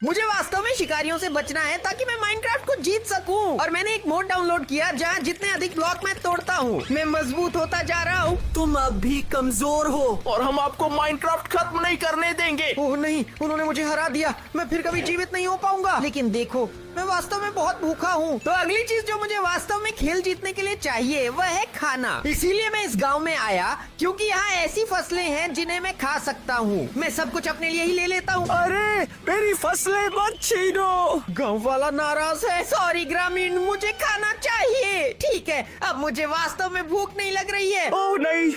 मुझे वास्तव में शिकारियों से बचना है ताकि मैं माइनक्राफ्ट को जीत सकूं। और मैंने एक मोड डाउनलोड किया जहां जितने अधिक ब्लॉक मैं तोड़ता हूं मैं मजबूत होता जा रहा हूं। तुम अब भी कमजोर हो और हम आपको माइनक्राफ्ट खत्म नहीं करने देंगे। ओह नहीं, उन्होंने मुझे हरा दिया। मैं फिर कभी जीवित नहीं हो पाऊंगा। लेकिन देखो, मैं वास्तव में बहुत भूखा हूँ। तो अगली चीज जो मुझे वास्तव में खेल जीतने के लिए चाहिए वह है खाना। इसीलिए मैं इस गांव में आया क्योंकि यहाँ ऐसी फसलें हैं जिन्हें मैं खा सकता हूँ। मैं सब कुछ अपने लिए ही ले लेता हूँ। अरे मेरी फसलें मत छीनो। गांव वाला नाराज है। सॉरी ग्रामीण, मुझे खाना चाहिए। ठीक है, अब मुझे वास्तव में भूख नहीं लग रही है। ओह नहीं,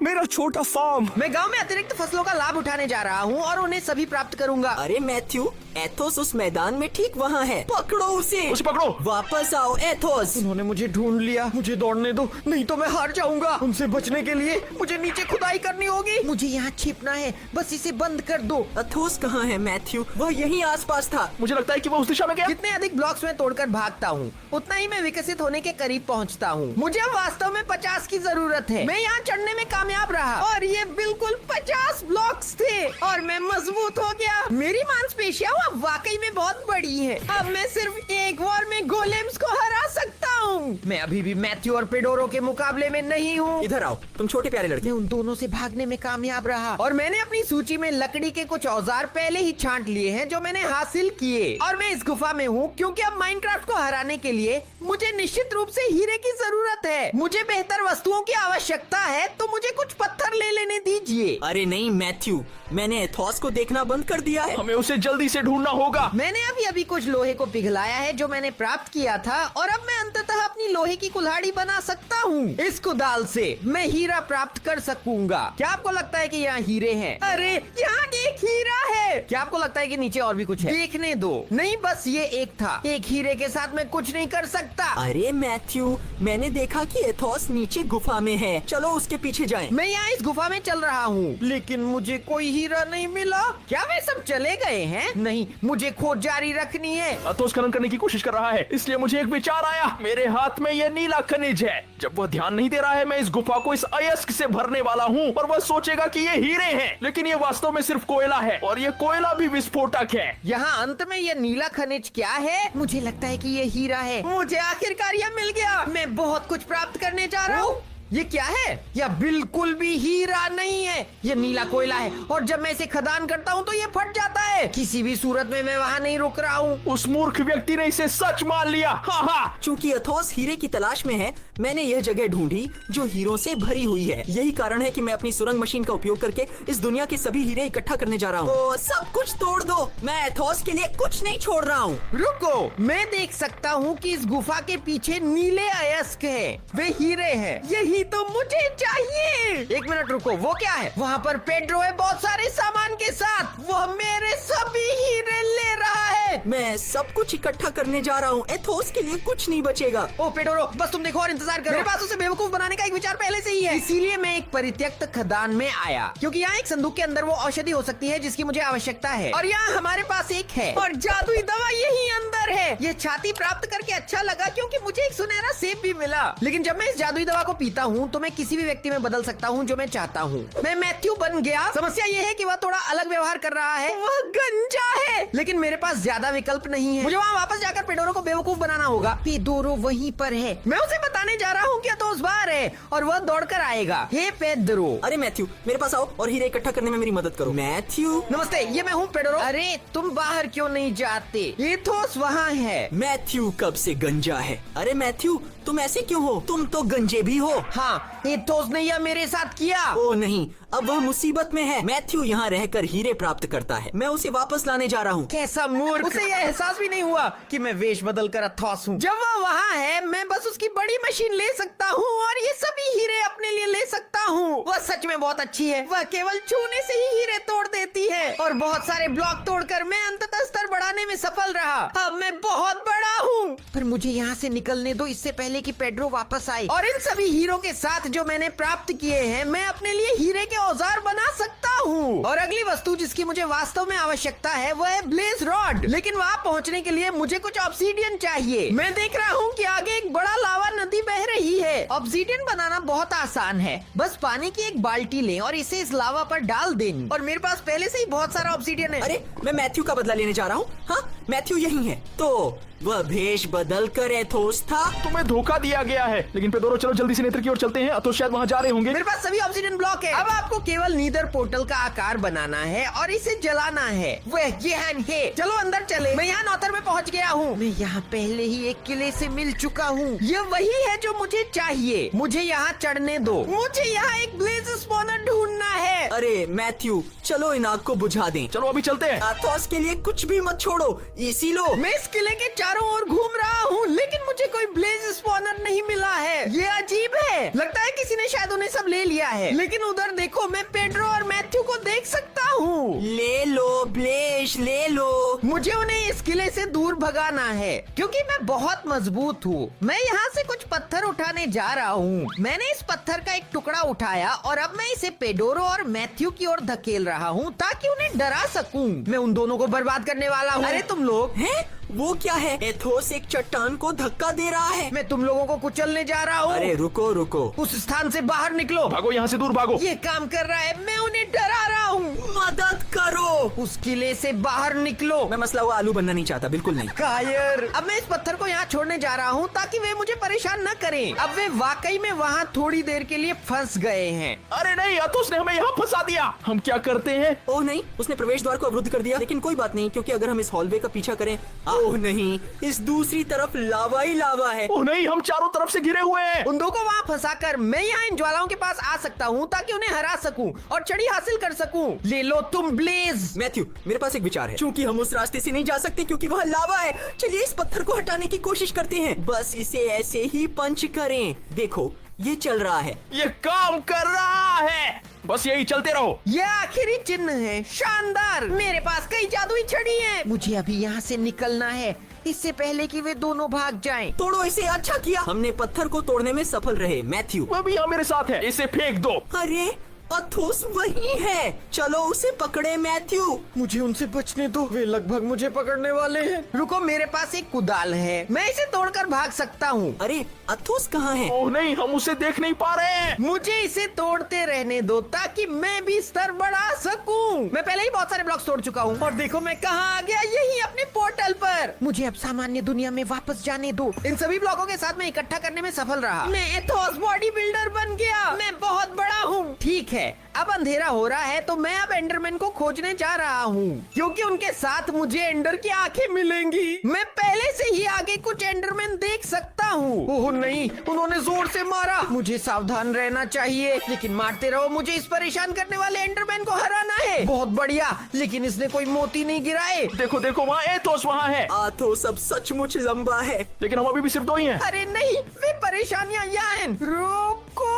मेरा छोटा फार्म। मैं गांव में अतिरिक्त फसलों का लाभ उठाने जा रहा हूँ और उन्हें सभी प्राप्त करूंगा। अरे मैथ्यू, एथोस उस मैदान में ठीक वहाँ है। पकड़ो उसे पकड़ो। वापस आओ एथोस। उन्होंने मुझे ढूंढ लिया। मुझे दौड़ने दो, नहीं तो मैं हार जाऊंगा। उनसे बचने के लिए मुझे नीचे खुदाई करनी होगी। मुझे यहाँ छिपना है, बस इसे बंद कर दो। एथोस कहाँ है मैथ्यू? वह यहीं आसपास था। मुझे लगता है कि वो उस दिशा में गया। जितने अधिक ब्लॉक्स में तोड़कर भागता हूँ उतना ही मैं विकसित होने के करीब पहुँचता हूँ। मुझे अब वास्तव में 50 की जरूरत है। मैं यहाँ चढ़ने में कामयाब रहा और ये बिल्कुल 50 ब्लॉक्स थे और मैं मजबूत हो गया। मेरी मांसपेशियां अब वाकई में बहुत बड़ी है। अब मैं सिर्फ एक वॉर में गोलेम्स को हरा सकता हूँ। मैं अभी भी मैथ्यू और पेडोरो के मुकाबले में नहीं हूँ। इधर आओ, तुम छोटे प्यारे लड़के। मैं उन दोनों से भागने में कामयाब रहा और मैंने अपनी सूची में लकड़ी के कुछ औजार पहले ही छांट लिए हैं जो मैंने हासिल किए। और मैं इस गुफा में हूँ क्योंकि अब माइनक्राफ्ट को हराने के लिए मुझे निश्चित रूप से हीरे की जरूरत है। मुझे बेहतर वस्तुओं की आवश्यकता है, तो मुझे कुछ पत्थर ले लेने दीजिए। अरे नहीं मैथ्यू, मैंने एथोस को देखना बंद कर दिया है। हमें उसे जल्दी से ढूंढना होगा। मैंने अभी कुछ लोहे को पिघलाया है जो मैंने प्राप्त किया था और अब मैं अंततः अपनी लोहे की कुल्हाड़ी बना सकता हूँ। इस कुदाल से मैं हीरा प्राप्त कर सकूंगा। क्या आपको लगता है कि यहाँ हीरे हैं? अरे यहाँ एक हीरा है। क्या आपको लगता है कि नीचे और भी कुछ है? देखने दो। नहीं, बस ये एक था। एक हीरे के साथ मैं कुछ नहीं कर सकता। अरे मैथ्यू, मैंने देखा कि एथोस नीचे गुफा में है। चलो उसके पीछे जाएं। मैं यहाँ इस गुफा में चल रहा हूँ लेकिन मुझे कोई हीरा नहीं मिला। क्या वे सब चले गए हैं? नहीं, मुझे खोज जारी रखनी है। अतोस खनन करने की कोशिश कर रहा है, इसलिए मुझे एक विचार आया। मेरे हाथ में ये नीला खनिज है। जब वह ध्यान नहीं दे रहा है, मैं इस गुफा को इस अयस्क से भरने वाला हूँ और वह सोचेगा कि ये हीरे हैं, लेकिन ये वास्तव में सिर्फ कोयला है और ये कोयला भी विस्फोटक है। यहाँ अंत में ये नीला खनिज क्या है? मुझे लगता है कि ये हीरा है। मुझे आखिरकार यह मिल गया। मैं बहुत कुछ प्राप्त करने जा रहा हूँ। ये क्या है? यह बिल्कुल भी हीरा नहीं है, ये नीला कोयला है और जब मैं इसे खदान करता हूँ तो ये फट जाता है। किसी भी सूरत में मैं वहाँ नहीं रुक रहा हूँ। उस मूर्ख व्यक्ति ने इसे सच मान लिया। हाँ हाँ। चूंकि एथोस हीरे की तलाश में है, मैंने यह जगह ढूंढी जो हीरों से भरी हुई है। यही कारण है कि मैं अपनी सुरंग मशीन का उपयोग करके इस दुनिया के सभी हीरे इकट्ठा करने जा रहा हूँ। तो सब कुछ तोड़ दो, मैं एथोस के लिए कुछ नहीं छोड़ रहा हूँ। रुको, मैं देख सकता हूँ कि इस गुफा के पीछे नीले अयस्क हैं। वे हीरे हैं। यही तो मुझे चाहिए। एक मिनट रुको, वो क्या है? वहाँ पर पेड्रो है बहुत सारे सामान के साथ। वह मेरे सभी हीरे ले रहा है। मैं सब कुछ इकट्ठा करने जा रहा हूँ। एथोस के लिए कुछ नहीं बचेगा। ओ पेडोरो, बस तुम देखो और इंतजार करो। मेरे पास उसे बेवकूफ बनाने का एक विचार पहले से ही है। इसीलिए मैं एक परित्यक्त खदान में आया क्योंकि यहाँ एक संदूक के अंदर वो औषधि हो सकती है जिसकी मुझे आवश्यकता है और यहाँ हमारे पास एक है और जादुई दवा यही अंदर है। ये छाती प्राप्त करके अच्छा लगा क्योंकि मुझे एक सुनहरा सेब भी मिला। लेकिन जब मैं इस जादुई दवा को पीता हूँ तो मैं किसी भी व्यक्ति में बदल सकता हूँ जो मैं चाहता हूँ। मैं मैथ्यू बन गया। समस्या ये है कि वह थोड़ा अलग व्यवहार कर रहा है। वह गंजा है, लेकिन मेरे पास ज्यादा विकल्प नहीं है। मुझे वहाँ वापस जाकर पेडोरो को बेवकूफ बनाना होगा। पेडोरो वहीं पर है। मैं उसे बताने जा रहा हूँ कि अतोस बाहर है और वह दौड़कर आएगा। हे पेडोरो। अरे मैथ्यू, मेरे पास आओ और हीरे इकट्ठा करने में मेरी मदद करो। मैथ्यू। नमस्ते, ये मैं हूँ पेडोरो। अरे तुम बाहर क्यों नहीं जाते? एथोस वहाँ है। मैथ्यू कब से गंजा है? अरे मैथ्यू, तुम ऐसे क्यों हो? तुम तो गंजे भी हो। हाँ, एथोस ने यह मेरे साथ किया। ओ नहीं, अब वह मुसीबत में है। मैथ्यू यहाँ रहकर हीरे प्राप्त करता है। मैं उसे वापस लाने जा रहा हूँ। कैसा मूर्ख! उसे यह एहसास भी नहीं हुआ कि मैं वेश बदल कर अथॉस हूँ। जब वह वहाँ है, मैं बस उसकी बड़ी मशीन ले सकता हूँ और ये सभी हीरे अपने लिए ले सकता हूँ। वह सच में बहुत अच्छी है। वह केवल छूने से ही हीरे तोड़ देती है और बहुत सारे ब्लॉक तोड़कर मैं अंततः स्तर बढ़ाने में सफल रहा। अब मैं बहुत बड़ा हूँ। पर मुझे यहाँ से निकलने दो इससे पहले कि पेड्रो वापस आए। और इन सभी हीरो के साथ जो मैंने प्राप्त किए हैं, मैं अपने लिए हीरे के औजार बना सकता हूँ। और अगली वस्तु जिसकी मुझे वास्तव में आवश्यकता है वह है ब्लेज रॉड। लेकिन वहाँ पहुँचने के लिए मुझे कुछ ऑब्सीडियन चाहिए। मैं देख रहा हूँ कि आगे एक बड़ा लावा नदी बह रही है। ऑब्सीडियन बनाना बहुत आसान है। बस पानी की एक बाल्टी लें और इसे इस लावा पर डाल दें। और मेरे पास पहले से ही बहुत सारा ऑब्सीडियन है। अरे मैं मैथ्यू का बदला लेने जा रहा हूँ। हाँ, मैथ्यू यही है। तो वह भेष बदल कर एथोस था। तुम्हें धोखा दिया गया है। लेकिन पेडोरो चलो जल्दी से नेत्र की ओर चलते हैं, तो शायद वहाँ जा रहे होंगे। मेरे पास सभी ऑब्सीडियन ब्लॉक है। अब आपको केवल नीदर पोर्टल का आकार बनाना है और इसे जलाना है। वह ये है। चलो अंदर चले। मैं यहाँ नौतर में पहुँच गया हूँ। मैं यहाँ पहले ही एक किले से मिल चुका हूँ। ये वही है जो मुझे चाहिए। मुझे यहाँ चढ़ने दो। मुझे यहाँ एक ब्लेज स्पॉनर ढूंढना है। अरे मैथ्यू, चलो इन आग को बुझा दें। चलो अभी चलते हैं। एथोस के लिए कुछ भी मत छोड़ो। इसी लो। मैं इस किले के चारों ओर घूम रहा हूँ, लेकिन मुझे कोई ब्लेज स्पॉनर नहीं मिला है। ये अजीब है। लगता है किसी ने शायद उन्हें सब ले लिया है। लेकिन उधर देखो, मैं पेड्रो और मैथ्यू को देख सकता हूँ। ले लो ब्लेश, ले लो। मुझे उन्हें इस किले से दूर भगाना है, क्योंकि मैं बहुत मजबूत हूँ। मैं यहाँ से कुछ पत्थर उठाने जा रहा हूँ। मैंने इस पत्थर का एक टुकड़ा उठाया और अब मैं इसे पेडोरो और मैथ्यू की ओर धकेल रहा हूँ, ताकि उन्हें डरा सकूं। मैं उन दोनों को बर्बाद करने वाला हूँ। अरे तुम लोग, हैं? वो क्या है? एथोस एक चट्टान को धक्का दे रहा है। मैं तुम लोगों को कुचलने जा रहा हूँ। अरे रुको रुको। उस स्थान से बाहर निकलो। भागो यहाँ से दूर भागो। ये काम कर रहा है। मैं उन्हें डरा रहा हूँ। मदद करो। उस किले से बाहर निकलो। मैं मसला हुआ आलू बनना नहीं चाहता, बिल्कुल नहीं। कायर, अब मैं इस पत्थर को यहाँ छोड़ने जा रहा हूँ, ताकि वे मुझे परेशान न करें। अब वे वाकई में वहाँ थोड़ी देर के लिए फंस गए हैं। अरे नहीं, एथोस ने हमें यहाँ फंसा दिया। हम क्या करते हैं? ओह नहीं, उसने प्रवेश द्वार को अवरुद्ध कर दिया। लेकिन कोई बात नहीं, क्योंकि अगर हम इस हॉलवे का पीछा करें। ओह नहीं, इस दूसरी तरफ लावा ही लावा है। ओह नहीं, हम चारों तरफ से घिरे हुए हैं। उन दो को वहाँ फंसाकर मैं यहाँ इन ज्वालाओं के पास आ सकता हूँ, ताकि उन्हें हरा सकूं और छड़ी हासिल कर सकूं। ले लो तुम ब्लेज। मैथ्यू, मेरे पास एक विचार है। क्योंकि हम उस रास्ते से नहीं जा सकते, क्योंकि वहाँ लावा है। चलिए इस पत्थर को हटाने की कोशिश करते हैं। बस इसे ऐसे ही पंच करें। देखो, ये चल रहा है। ये काम कर रहा है। बस यही चलते रहो। ये आखिरी चिन्ह है। शानदार। मेरे पास कई जादुई छड़ी है। मुझे अभी यहाँ से निकलना है, इससे पहले कि वे दोनों भाग जाएं। तोड़ो इसे। अच्छा किया, हमने पत्थर को तोड़ने में सफल रहे। मैथ्यू, वह भी यहाँ मेरे साथ है। इसे फेंक दो। अरे अथोस वही है। चलो उसे पकड़े मैथ्यू। मुझे उनसे बचने दो। वे लगभग मुझे पकड़ने वाले हैं। रुको, मेरे पास एक कुदाल है। मैं इसे तोड़कर भाग सकता हूँ। अरे अथोस कहाँ है? ओह नहीं, हम उसे देख नहीं पा रहे हैं। मुझे इसे तोड़ते रहने दो, ताकि मैं भी स्तर बढ़ा सकूं। मैं पहले ही बहुत सारे ब्लॉक्स तोड़ चुका हूँ। और देखो मैं कहाँ आ गया, यही अपने पोर्टल पर। मुझे अब सामान्य दुनिया में वापस जाने दो। इन सभी ब्लॉकों के साथ मैं इकट्ठा करने में सफल रहा। मैं एथोस बॉडी बिल्डर बन गया। मैं बहुत बड़ा हूँ। ठीक है, अब अंधेरा हो रहा है, तो मैं अब एंडरमैन को खोजने जा रहा हूँ, क्योंकि उनके साथ मुझे एंडर की आंखें मिलेंगी। मैं पहले से ही आगे कुछ एंडरमैन देख सकता हूँ। ओह नहीं, उन्होंने जोर से मारा। मुझे सावधान रहना चाहिए, लेकिन मारते रहो। मुझे इस परेशान करने वाले एंडरमैन को हराना है। बहुत बढ़िया, लेकिन इसने कोई मोती नहीं गिराए। देखो देखो, वहाँ एथोस वहाँ है। अथोस अब सचमुच लंबा है। लेकिन हम अभी भी सिर्फ दो ही हैं। अरे नहीं, वे परेशानियां यहाँ हैं। रुको।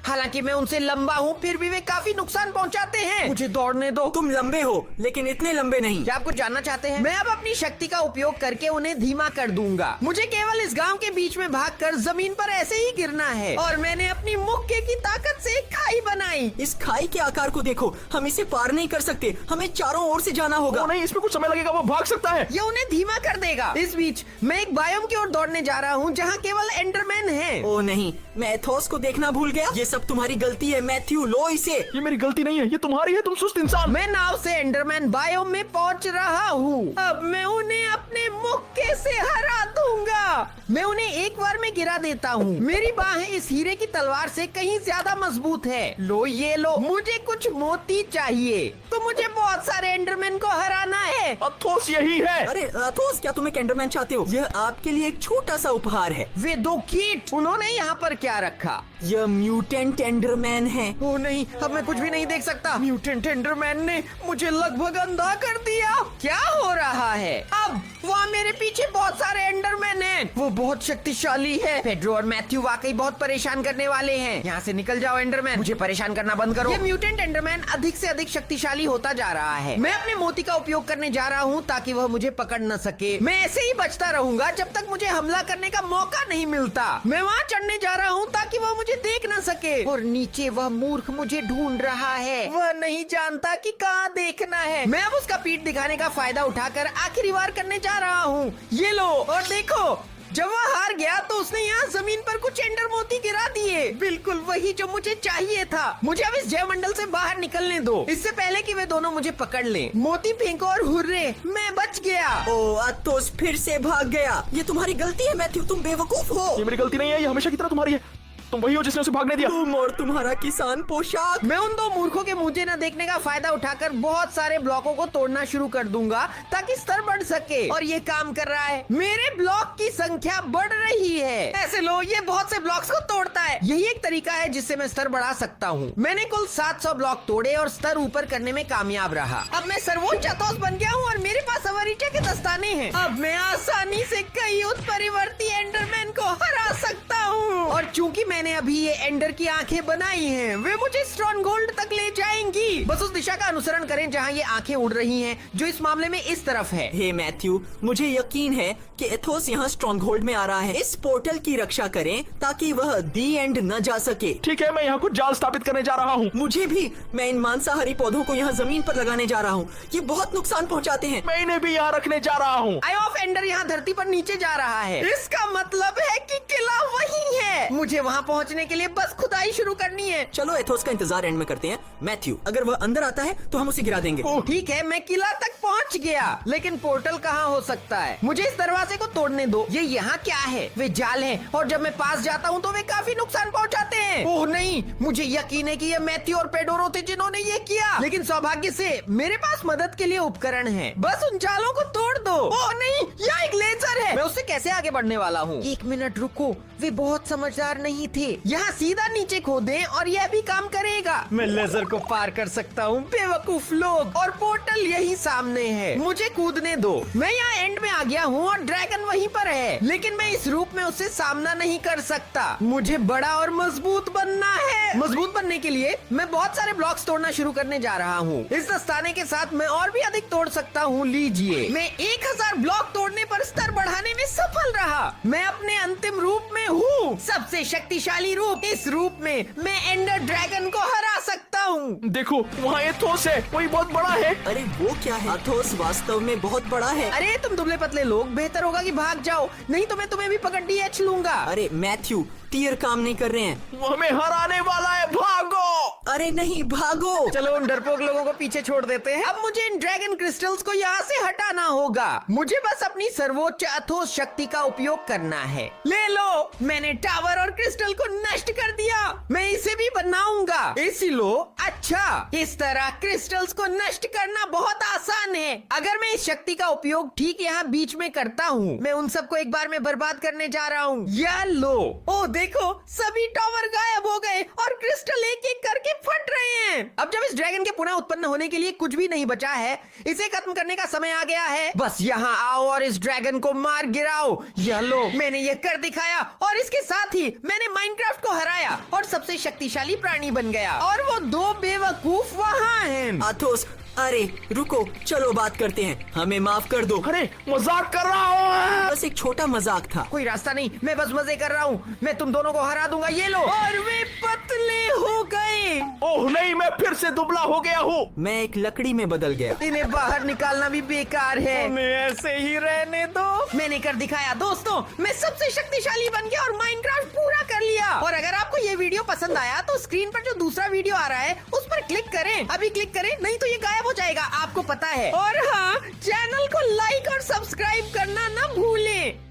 हालांकि मैं उनसे लंबा हूँ, फिर भी वे काफी नुकसान पहुँचाते हैं। मुझे दौड़ने दो। तुम लंबे हो, लेकिन इतने लंबे नहीं। क्या आप कुछ जानना चाहते हैं? मैं अब अपनी शक्ति का उपयोग करके उन्हें धीमा कर दूंगा। मुझे केवल इस गांव के बीच में भागकर जमीन पर ऐसे ही गिरना है। और मैंने अपनी मुक्के की ताकत से एक खाई बनाई। इस खाई के आकार को देखो। हम इसे पार नहीं कर सकते। हमें चारों ओर से जाना होगा। ओह नहीं, इसमें कुछ समय लगेगा। वो भाग सकता है। ये उन्हें धीमा कर देगा। इस बीच मैं एक बायोम की ओर दौड़ने जा रहा हूँ, जहाँ केवल एंडरमैन है। ओह नहीं, मैं एथोस को देखना भूल गया। ये सब तुम्हारी गलती है मैथ्यू। लो इसे। ये मेरी गलती नहीं है, ये तुम्हारी है। तुम सुस्त इंसान। मैं नाव से एंडरमैन बायोम में पहुंच रहा हूँ। अब मैं उन्हें अपने मुक्के से हरा दूंगा। मैं उन्हें एक बार में गिरा देता हूँ। मेरी बाहें इस हीरे की तलवार से कहीं ज्यादा मजबूत है। लो ये लो। मुझे कुछ मोती चाहिए, तो मुझे बहुत सारे एंडरमैन को हराना है। अथोस यही है। अरे अथोस, क्या तुम एक एंडरमैन चाहते हो? यह आपके लिए एक छोटा सा उपहार है। वे दो कीट, उन्होंने यहाँ पर क्या रखा? यह म्यूटेंट एंडरमैन है। ओ नहीं, अब मैं कुछ भी नहीं देख सकता। म्यूटेंट एंडरमैन ने मुझे लगभग अंधा कर दिया। क्या हो रहा है? अब वहाँ मेरे पीछे बहुत सारे एंडरमैन हैं। वो बहुत शक्तिशाली है। पेड्रो और मैथ्यू वाकई बहुत परेशान करने वाले हैं। यहाँ से निकल जाओ एंडरमैन, मुझे परेशान करना बंद करो। ये म्यूटेंट एंडरमैन अधिक से अधिक शक्तिशाली होता जा रहा है। मैं अपने मोती का उपयोग करने जा रहा हूँ, ताकि वह मुझे पकड़ न सके। मैं ऐसे ही बचता रहूंगा जब तक मुझे हमला करने का मौका नहीं मिलता। मैं वहाँ चढ़ने जा रहा हूँ, ताकि वह मुझे देख न सके। और नीचे वह मूर्ख मुझे ढूंढ रहा है। वह नहीं जानता कि कहाँ देखना है। मैं अब उसका पीठ दिखाने का फायदा उठाकर आखिरी वार करने जा रहा हूँ। ये लो और देखो, जब वह हार गया तो उसने यहाँ जमीन पर कुछ एंडर मोती गिरा दिए, बिल्कुल वही जो मुझे चाहिए था। मुझे अब इस जयमंडल से बाहर निकलने दो, इससे पहले कि वे दोनों मुझे पकड़ लें। मोती फेंको और हुर्रे, मैं बच गया। ओ अथोस फिर से भाग गया। ये तुम्हारी गलती है मैथ्यू, तुम बेवकूफ हो। ये मेरी गलती नहीं है, ये हमेशा की तरह तुम्हारी है। तुम वही हो जिसने उसे भागने दिया। तुम और तुम्हारा किसान पोशाक। मैं उन दो मूर्खों के मुझे न देखने का फायदा उठाकर बहुत सारे ब्लॉकों को तोड़ना शुरू कर दूंगा ताकि स्तर बढ़ सके, और ये काम कर रहा है। मेरे ब्लॉक की संख्या बढ़ रही है। ऐसे लो, ये बहुत से ब्लॉक्स को तोड़ता है। यही एक तरीका है जिससे मैं स्तर बढ़ा सकता हूँ। मैंने कुल 700 ब्लॉक तोड़े और स्तर ऊपर करने में कामयाब रहा। अब मैं सर्वोच्च अथोस बन गया हूँ और मेरे पास अवरीचा के दस्ताने हैं। अब मैं आसानी से कई उत्परिवर्ती एंडरमैन को हरा सकता हूँ, और चूंकि मैंने अभी ये एंडर की आंखें बनाई हैं, वे मुझे स्ट्रॉन्गहोल्ड तक ले जाएंगी। बस उस दिशा का अनुसरण करें जहाँ ये आंखें उड़ रही हैं, जो इस मामले में इस तरफ है। हे मैथ्यू, मुझे यकीन है कि एथोस यहाँ स्ट्रॉन्गहोल्ड में आ रहा है। इस पोर्टल की रक्षा करें ताकि वह दी एंड न जा सके। ठीक है, मैं यहाँ कुछ जाल स्थापित करने जा रहा हूँ। मुझे भी। मैं इन मांसाहारी पौधों को यहाँ जमीन पर लगाने जा रहा हूँ। ये बहुत नुकसान पहुँचाते हैं। मैं इन्हें भी यहाँ रखने जा रहा हूँ। आई ऑफ एंडर यहाँ धरती पर नीचे जा रहा है। इसका मतलब है कि किला वही है। मुझे वहाँ पहुँचने के लिए बस खुदाई शुरू करनी है। चलो एथोस का इंतजार एंड में करते हैं। मैथ्यू, अगर वह अंदर आता है तो हम उसे गिरा देंगे। ठीक है, मैं किला तक पहुँच गया, लेकिन पोर्टल कहाँ हो सकता है? मुझे इस दरवाजे को तोड़ने दो। ये यहाँ क्या है? वे जाल हैं, और जब मैं पास जाता हूँ तो वे काफी नुकसान पहुँचाते हैं। ओह नहीं, मुझे यकीन है कि ये मैथ्यू और पेडोरो थे जिन्होंने ये किया, लेकिन सौभाग्य से मेरे पास मदद के लिए उपकरण है। बस उन जालों को तोड़ दो। ओह नहीं, यहाँ एक लेजर है। मैं उससे कैसे आगे बढ़ने वाला हूँ? 1 मिनट रुको, वे बहुत समझदार नहीं थे। यहाँ सीधा नीचे खोदें और यह भी काम करेगा। मैं लेजर को पार कर सकता हूँ, बेवकूफ लोग। और पोर्टल यही सामने है, मुझे कूदने दो। मैं यहाँ एंड में आ गया हूँ और ड्रैगन वहीं पर है, लेकिन मैं इस रूप में उससे सामना नहीं कर सकता। मुझे बड़ा और मजबूत बनना है। मजबूत बनने के लिए मैं बहुत सारे ब्लॉक्स तोड़ना शुरू करने जा रहा हूँ। इस दस्ताने के साथ मैं और भी अधिक तोड़ सकता हूँ। लीजिए, मैं 1000 ब्लॉक तोड़ने पर स्तर बढ़ाने में सफल रहा। मैं अपने अंतिम रूप में हूँ, सबसे शक्तिशाली रूप। इस रूप में मैं एंडर ड्रैगन को हरा सकता हूँ। देखो, वहाँ एथोस है, वही बहुत बड़ा है। अरे वो क्या है? एथोस वास्तव में बहुत बड़ा है। अरे तुम दुबले पतले लोग, बेहतर होगा कि भाग जाओ, नहीं तो मैं तुम्हें भी पकड़ डीएच लूंगा। अरे मैथ्यू, टीयर काम नहीं कर रहे हैं। वो हमें हराने वाला है, भागो। अरे नहीं, भागो। चलो उन डरपोक लोगों को पीछे छोड़ देते हैं। अब मुझे इन ड्रैगन क्रिस्टल्स को यहाँ से हटाना होगा। मुझे बस अपनी सर्वोच्च अथोस शक्ति का उपयोग करना है। ले लो, मैंने टावर और क्रिस्टल को नष्ट कर दिया। मैं इसे भी बनाऊंगा। इसी लो। अच्छा, इस तरह क्रिस्टल्स को नष्ट करना बहुत आसान है। अगर मैं इस शक्ति का उपयोग ठीक यहाँ बीच में करता हूँ, मैं उन सबको एक बार में बर्बाद करने जा रहा हूँ। या लो, ओ देखो, सभी टावर गायब हो गए और क्रिस्टल एक एक करके फट रहे हैं। अब जब इस ड्रैगन के पुनः उत्पन्न होने के लिए कुछ भी नहीं बचा है, इसे खत्म करने का समय आ गया है। बस यहाँ आओ और इस ड्रैगन को मार गिराओ। यह लो, मैंने ये कर दिखाया, और इसके साथ ही मैंने माइनक्राफ्ट को हराया और सबसे शक्तिशाली प्राणी बन गया। और वो 2 बेवकूफ वहाँ हैं। एथोस, अरे रुको, चलो बात करते हैं। हमें माफ कर दो। अरे मजाक कर रहा हूँ। बस एक छोटा मजाक था। कोई रास्ता नहीं, मैं बस मजे कर रहा हूँ। मैं तुम दोनों को हरा दूंगा। ये लो। और वे पतले हो गए। ओह नहीं, मैं फिर से दुबला हो गया हूँ। मैं एक लकड़ी में बदल गया। इन्हें बाहर निकालना भी बेकार है। हमें ऐसे ही रहने दो। मैंने कर दिखाया दोस्तों, मैं सबसे शक्तिशाली बन गया और माइनक्राफ्ट पूरा कर लिया। और अगर आपको ये वीडियो पसंद आया तो स्क्रीन पर जो दूसरा वीडियो आ रहा है उस पर क्लिक करें। अभी क्लिक करें, नहीं तो ये गायब हो जाएगा, आपको पता है। और हाँ, चैनल को लाइक और सब्सक्राइब करना ना भूलें।